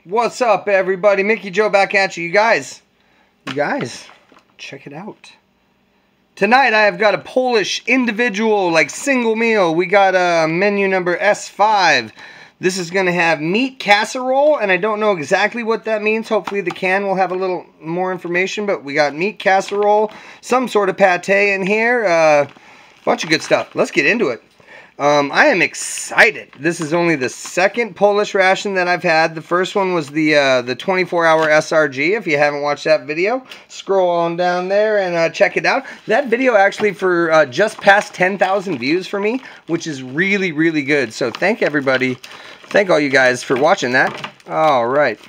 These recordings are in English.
What's up, everybody? Mickey Joe back at you. You guys, check it out. Tonight I have got a Polish individual, like single meal. We got a menu number S-5. This is going to have meat casserole, and I don't know exactly what that means. Hopefully the can will have a little more information, but we got meat casserole, some sort of pate in here, bunch of good stuff. Let's get into it. I am excited. This is only the second Polish ration that I've had. The first one was the 24-hour SRG. If you haven't watched that video, scroll on down there and check it out. That video actually for just past 10,000 views for me, which is really, really good. So thank everybody. Thank all you guys for watching that. All right.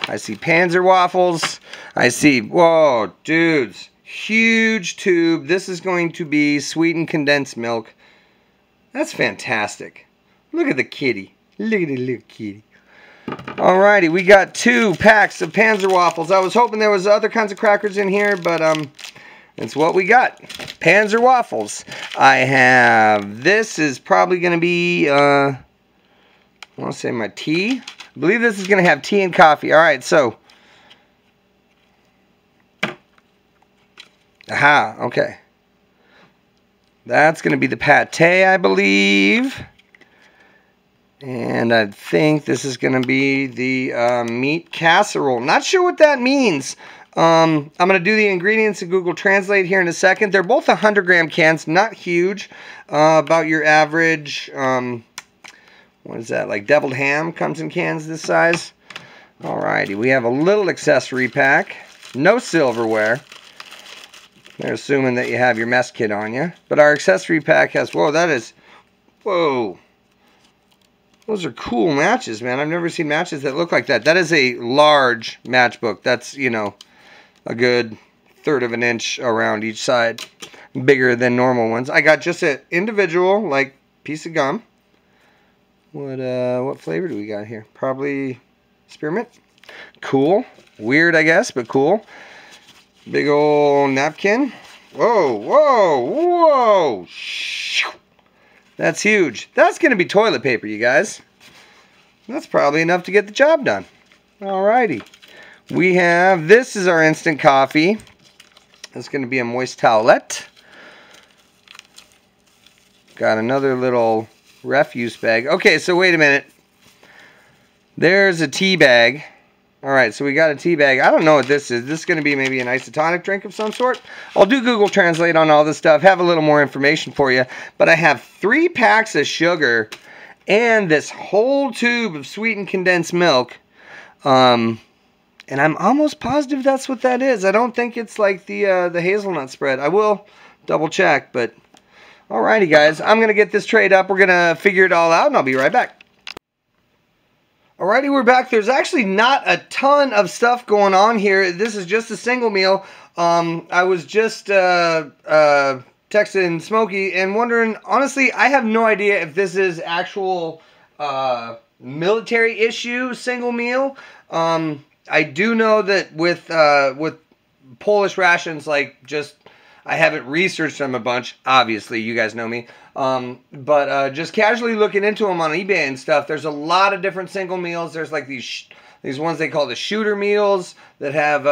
I see Panzer Waffles. I see, whoa, dudes, huge tube. This is going to be sweetened condensed milk. That's fantastic. Look at the kitty. Look at the little kitty. Alrighty, we got 2 packs of Panzer Waffles. I was hoping there was other kinds of crackers in here, but that's what we got. Panzer Waffles. I have, this is probably going to be, I want to say my tea. I believe this is going to have tea and coffee. Alright, so. Aha, okay. That's going to be the pate, I believe. And I think this is going to be the meat casserole. Not sure what that means. I'm going to do the ingredients in Google Translate here in a second. They're both 100-gram cans, not huge. About your average, what is that, like deviled ham comes in cans this size. Alrighty, we have a little accessory pack. No silverware. They're assuming that you have your mess kit on you. But our accessory pack has, whoa, that is, whoa. Those are cool matches, man. I've never seen matches that look like that. That is a large matchbook. That's, you know, a good 1/3 of an inch around each side. Bigger than normal ones. I got just an individual, like, piece of gum. What flavor do we got here? Probably spearmint. Cool. Weird, I guess, but cool. Big old napkin. Whoa, whoa, whoa. That's huge. That's going to be toilet paper, you guys. That's probably enough to get the job done. Alrighty. We have, this is our instant coffee. It's going to be a moist towelette. Got another little refuse bag. Okay, so wait a minute. There's a tea bag. Alright, so we got a tea bag. I don't know what this is. This is going to be maybe an isotonic drink of some sort. I'll do Google Translate on all this stuff. Have a little more information for you. But I have 3 packs of sugar and this whole tube of sweetened condensed milk. And I'm almost positive that's what that is. I don't think it's like the hazelnut spread. I will double check, but alrighty, guys. I'm going to get this trade up. We're going to figure it all out, and I'll be right back. Alrighty, we're back. There's actually not a ton of stuff going on here. This is just a single meal. I was just texting Smokey and wondering, honestly, I have no idea if this is actual military issue single meal. I do know that with Polish rations, like just, I haven't researched them a bunch. Obviously, you guys know me. But just casually looking into them on eBay and stuff, there's a lot of different single meals. There's like these ones they call the shooter meals that have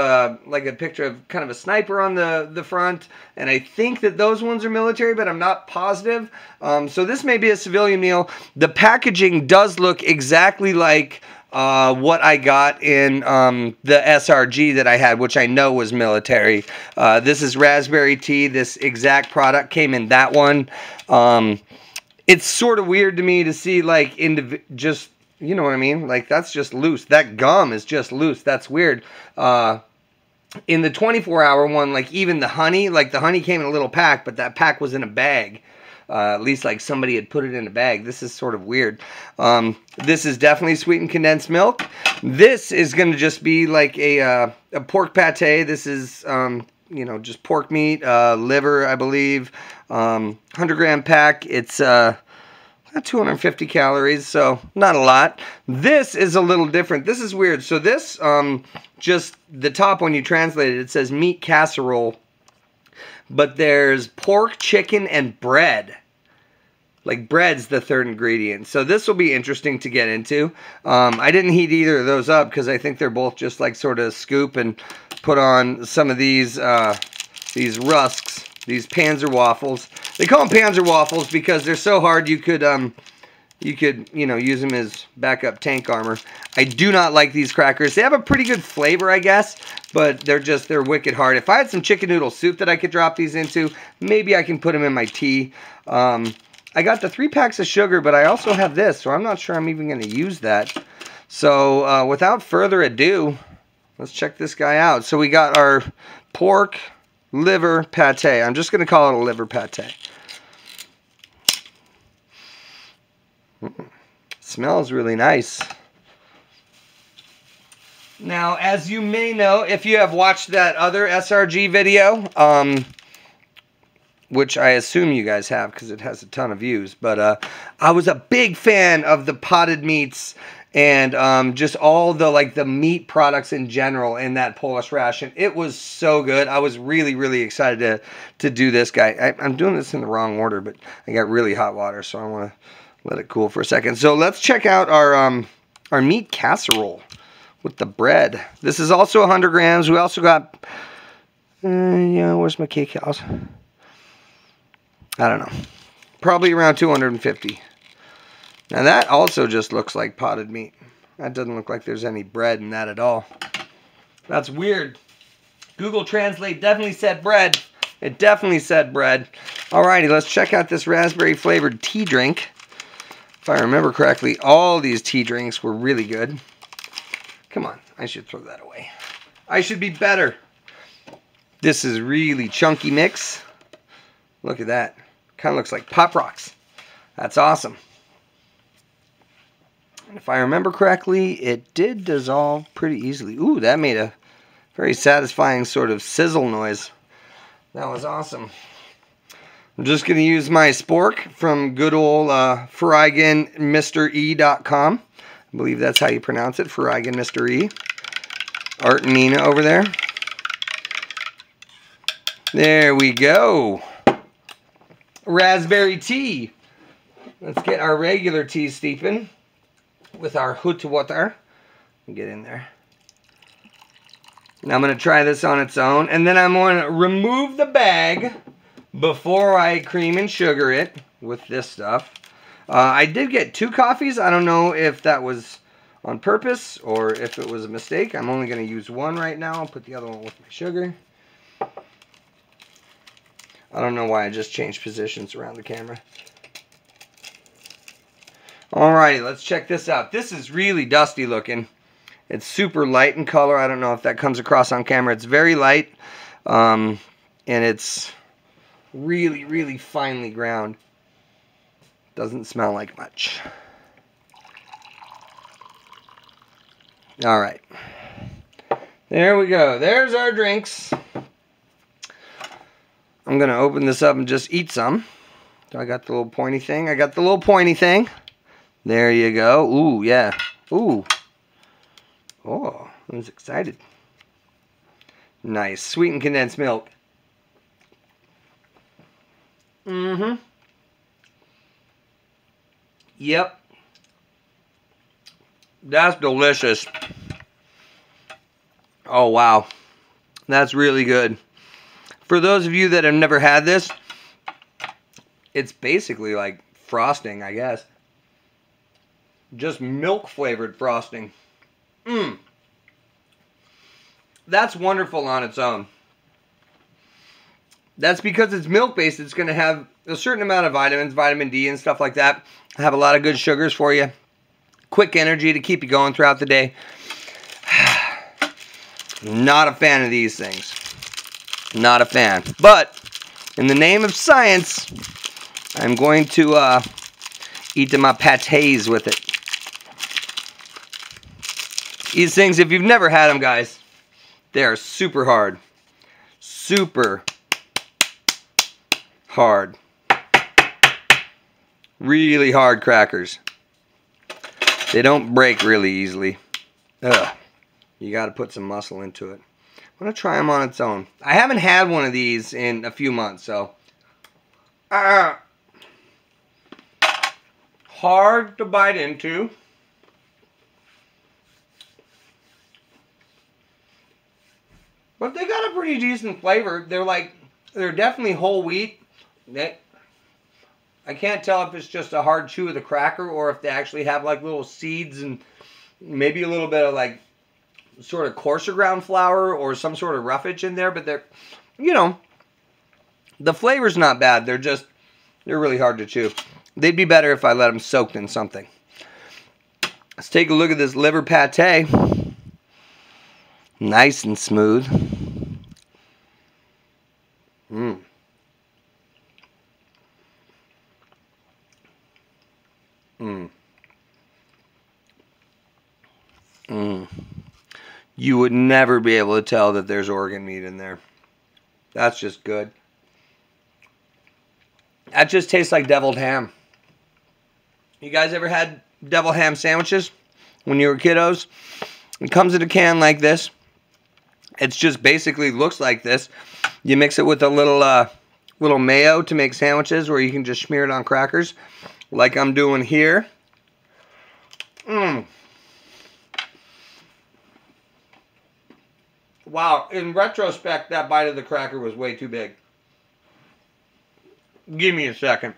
like a picture of kind of a sniper on the front. And I think that those ones are military, but I'm not positive. So this may be a civilian meal. The packaging does look exactly like what I got in the SRG that I had, which I know was military. This is raspberry tea. This exact product came in that one. It's sort of weird to me to see like just, you know what I mean? Like that's just loose. That gum is just loose. That's weird. In the 24-hour one, like even the honey, like the honey came in a little pack, but that pack was in a bag. At least like somebody had put it in a bag. This is sort of weird. This is definitely sweetened condensed milk. This is going to just be like a pork pate. This is, you know, just pork meat, liver, I believe. 100-gram pack. It's 250 calories, so not a lot. This is a little different. This is weird. So this, just the top when you translate it, it says meat casserole. But there's pork, chicken, and bread. like bread's the third ingredient. So this will be interesting to get into. I didn't heat either of those up because I think they're both just like sort of scoop and put on some of these rusks, these Panzer Waffles. They call them Panzer Waffles because they're so hard you could you know, use them as backup tank armor. I do not like these crackers. They have a pretty good flavor, I guess, but they're wicked hard. If I had some chicken noodle soup that I could drop these into, maybe I can put them in my tea. I got the 3 packs of sugar, but I also have this, so I'm not sure I'm even going to use that. So without further ado, let's check this guy out. So we got our pork liver pate. I'm just going to call it a liver pate. Smells really nice. Now, as you may know, if you have watched that other SRG video, which I assume you guys have because it has a ton of views, but I was a big fan of the potted meats and just all the meat products in general in that Polish ration. It was so good. I was really, really excited to do this guy. I'm doing this in the wrong order, but I got really hot water, so I want to let it cool for a second. So let's check out our meat casserole with the bread. This is also 100 grams. We also got, yeah, where's my kcals? I don't know. Probably around 250. Now that also just looks like potted meat. That doesn't look like there's any bread in that at all. That's weird. Google Translate definitely said bread. It definitely said bread. Alrighty, let's check out this raspberry flavored tea drink. If I remember correctly, all these tea drinks were really good. Come on, I should throw that away. I should be better. This is really chunky mix. Look at that. Kind of looks like Pop Rocks. That's awesome. And if I remember correctly, it did dissolve pretty easily. Ooh, that made a very satisfying sort of sizzle noise. That was awesome. I'm just going to use my spork from good old FereigenMrE.com. I believe that's how you pronounce it, Fereigen Mr. E. Art and Nina over there. There we go. Raspberry tea. Let's get our regular tea steeping with our hot water. Get in there. Now I'm going to try this on its own, and then I'm going to remove the bag before I cream and sugar it with this stuff. I did get 2 coffees. I don't know if that was on purpose or if it was a mistake. I'm only going to use 1 right now. I'll put the other one with my sugar. I don't know why I just changed positions around the camera. Alrighty, let's check this out. This is really dusty looking. It's super light in color. I don't know if that comes across on camera. It's very light. And it's really, really finely ground. Doesn't smell like much. Alright. There we go. There's our drinks. I'm going to open this up and just eat some. So I got the little pointy thing. I got the little pointy thing. There you go. Ooh, yeah. Ooh. Oh, I was excited. Nice. Sweetened condensed milk. Mm-hmm. Yep. That's delicious. Oh, wow. That's really good. For those of you that have never had this, it's basically like frosting, I guess. Just milk flavored frosting. Mmm. That's wonderful on its own. That's because it's milk based. It's going to have a certain amount of vitamins, vitamin D and stuff like that. Have a lot of good sugars for you. Quick energy to keep you going throughout the day. Not a fan of these things. Not a fan. But in the name of science, I'm going to eat my pates with it. These things, if you've never had them, guys, they are super hard. Super hard. Really hard crackers. They don't break really easily. Ugh. You got to put some muscle into it. I'm going to try them on its own. I haven't had one of these in a few months, so. hard to bite into. But they got a pretty decent flavor. They're definitely whole wheat. I can't tell if it's just a hard chew of the cracker or if they actually have like little seeds and maybe a little bit of like sort of coarser ground flour or some sort of roughage in there. But they're, you know, the flavor's not bad. They're really hard to chew. They'd be better if I let them soak in something. Let's take a look at this liver pate. Nice and smooth. Mmm. Mmm. Mmm. You would never be able to tell that there's organ meat in there. That's just good. That just tastes like deviled ham. You guys ever had deviled ham sandwiches when you were kiddos? It comes in a can like this. It's just basically looks like this. You mix it with a little mayo to make sandwiches, or you can just smear it on crackers, like I'm doing here. Mmm. Wow, in retrospect, that bite of the cracker was way too big. Give me a second.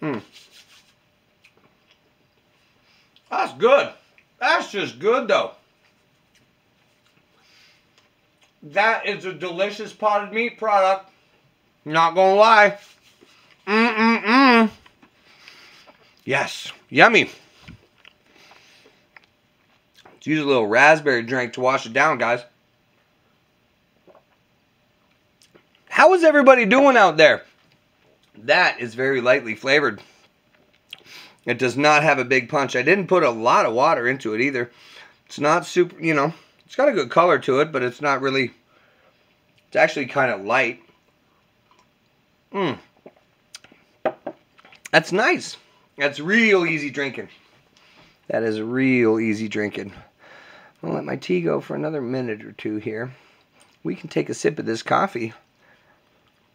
Mmm. That's good. That's just good, though. That is a delicious potted meat product. Not gonna lie. Yes. Yummy. Let's use a little raspberry drink to wash it down, guys. How is everybody doing out there? That is very lightly flavored. It does not have a big punch. I didn't put a lot of water into it either. It's not super, you know, it's got a good color to it, but it's not really, it's actually kind of light. Mmm. That's nice. That's real easy drinking. That is real easy drinking. I'll let my tea go for another minute or two here. We can take a sip of this coffee.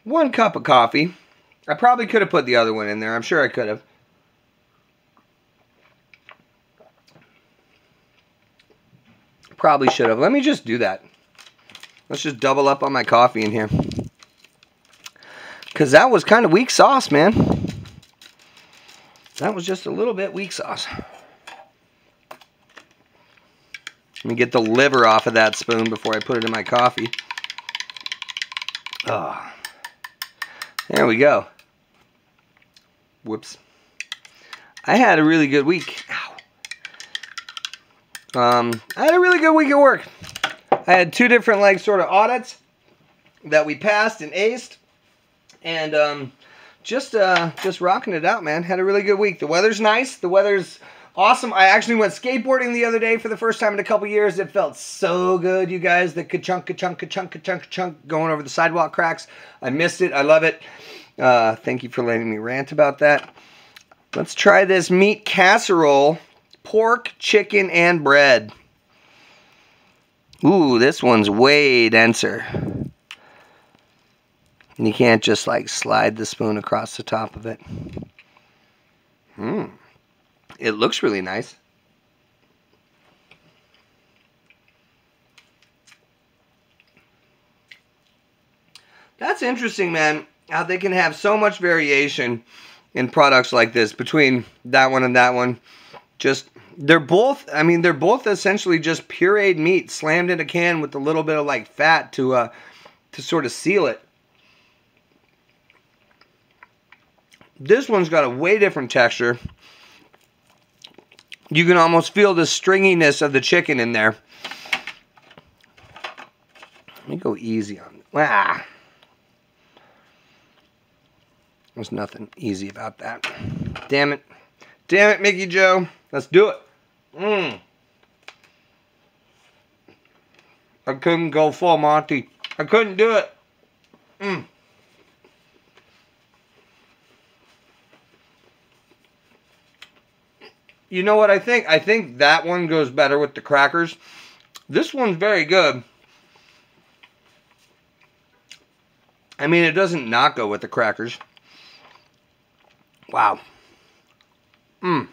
1 cup of coffee. I probably could have put the other one in there. I'm sure I could have. Probably should have. Let me just do that. Let's just double up on my coffee in here. Because that was kind of weak sauce, man. That was just a little bit weak sauce. Let me get the liver off of that spoon before I put it in my coffee. Oh. There we go. Whoops. I had a really good week. Ow. I had a really good week at work. I had 2 different like sort of audits that we passed and aced, and just rocking it out, man. Had a really good week. The weather's nice. The weather's awesome. I actually went skateboarding the other day for the first time in a couple years. It felt so good, you guys. The ka-chunk, ka-chunk, ka-chunk, ka-chunk, ka-chunk going over the sidewalk cracks. I missed it. I love it. Thank you for letting me rant about that. Let's try this meat casserole. Pork, chicken, and bread. Ooh, this one's way denser. And you can't just like slide the spoon across the top of it. It looks really nice. That's interesting, man. How they can have so much variation in products like this between that one and that one. Just, they're both, I mean, they're both essentially just pureed meat slammed in a can with a little bit of like fat to sort of seal it. This one's got a way different texture. You can almost feel the stringiness of the chicken in there. Let me go easy on it. Ah. There's nothing easy about that. Damn it. Damn it, Mickey Joe. Let's do it. I couldn't go full Monty. I couldn't do it. You know what I think? I think that one goes better with the crackers. This one's very good. I mean, it doesn't not go with the crackers. Wow. For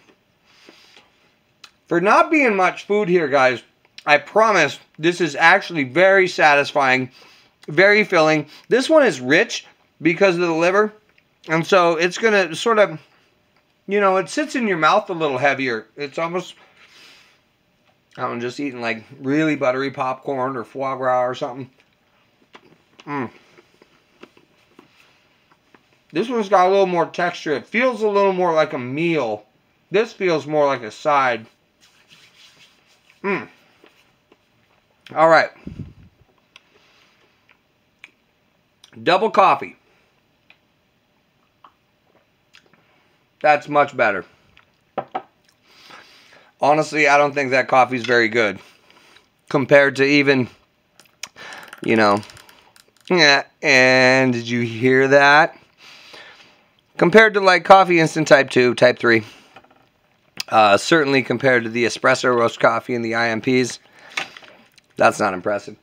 not being much food here, guys, I promise this is actually very satisfying, very filling. This one is rich because of the liver, and so it's going to sort of, you know, it sits in your mouth a little heavier. It's almost, I don't know, just eating like really buttery popcorn or foie gras or something. This one's got a little more texture. It feels a little more like a meal. This feels more like a side. All right. Double coffee. That's much better. Honestly, I don't think that coffee's very good. Compared to even, you know, yeah, and did you hear that? Compared to like coffee instant type 2, type 3. Certainly compared to the espresso roast coffee and the IMPs. That's not impressive.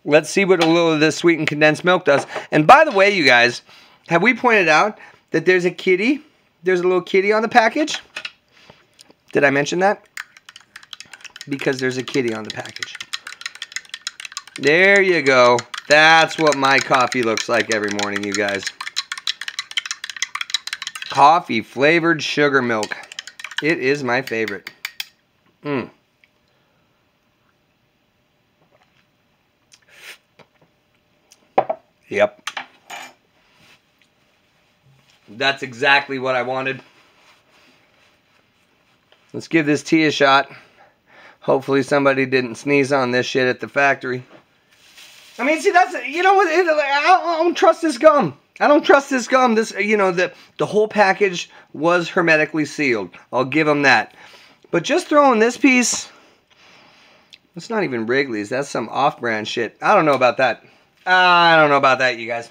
Let's see what a little of this sweetened condensed milk does. And by the way, you guys, have we pointed out that there's a kitty? There's a little kitty on the package. Did I mention that? Because there's a kitty on the package. There you go. That's what my coffee looks like every morning, you guys. Coffee flavored sugar milk. It is my favorite. Yep. That's exactly what I wanted. Let's give this tea a shot. Hopefully somebody didn't sneeze on this shit at the factory. I mean, see, that's, you know what, I don't trust this gum. I don't trust this gum. This, you know, the whole package was hermetically sealed. I'll give them that. But just throwing this piece, it's not even Wrigley's. That's some off-brand shit. I don't know about that. I don't know about that, you guys.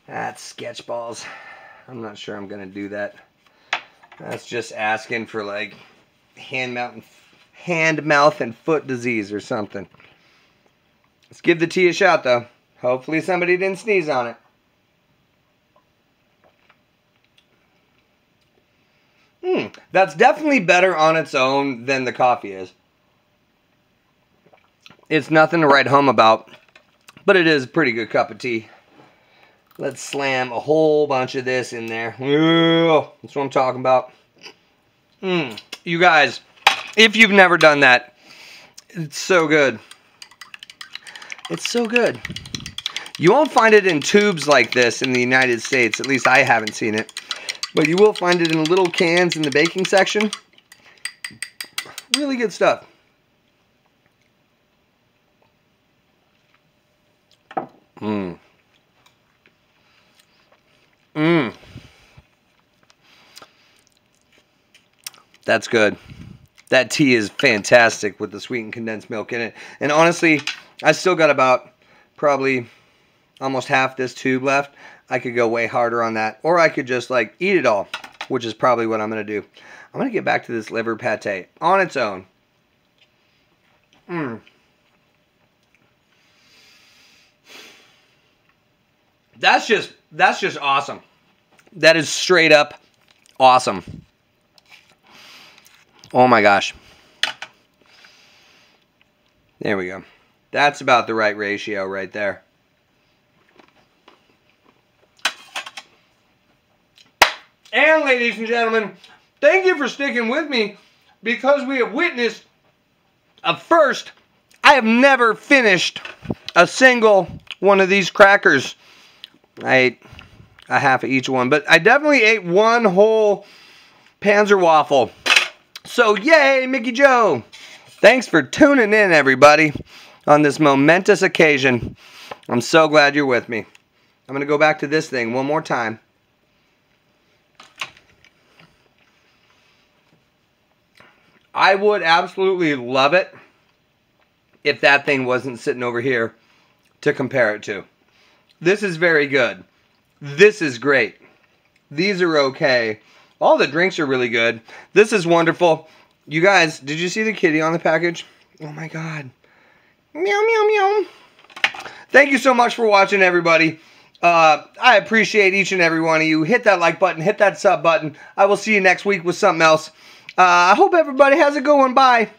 That's sketch balls. I'm not sure I'm going to do that. That's just asking for, like, hand, mouth, and foot disease or something. Let's give the tea a shot, though. Hopefully somebody didn't sneeze on it. That's definitely better on its own than the coffee is. It's nothing to write home about, but it is a pretty good cup of tea. Let's slam a whole bunch of this in there. That's what I'm talking about. You guys, if you've never done that, it's so good. It's so good. You won't find it in tubes like this in the United States. At least I haven't seen it. But you will find it in little cans in the baking section. Really good stuff. That's good. That tea is fantastic with the sweetened condensed milk in it. And honestly, I still got about probably almost half this tube left. I could go way harder on that. Or I could just like eat it all, which is probably what I'm going to do. I'm going to get back to this liver pate on its own. That's just awesome. That is straight up awesome. Oh my gosh. There we go. That's about the right ratio right there. And ladies and gentlemen, thank you for sticking with me because we have witnessed a first. I have never finished a single one of these crackers. I ate a half of each one, but I definitely ate one whole Panzer Waffle. So yay, Mickey Joe. Thanks for tuning in, everybody, on this momentous occasion. I'm so glad you're with me. I'm going to go back to this thing one more time. I would absolutely love it if that thing wasn't sitting over here to compare it to. This is very good. This is great. These are okay. All the drinks are really good. This is wonderful. You guys, did you see the kitty on the package? Oh my God. Meow, meow, meow. Thank you so much for watching, everybody. I appreciate each and every one of you. Hit that like button. Hit that sub button. I will see you next week with something else. I hope everybody has a good one. Bye.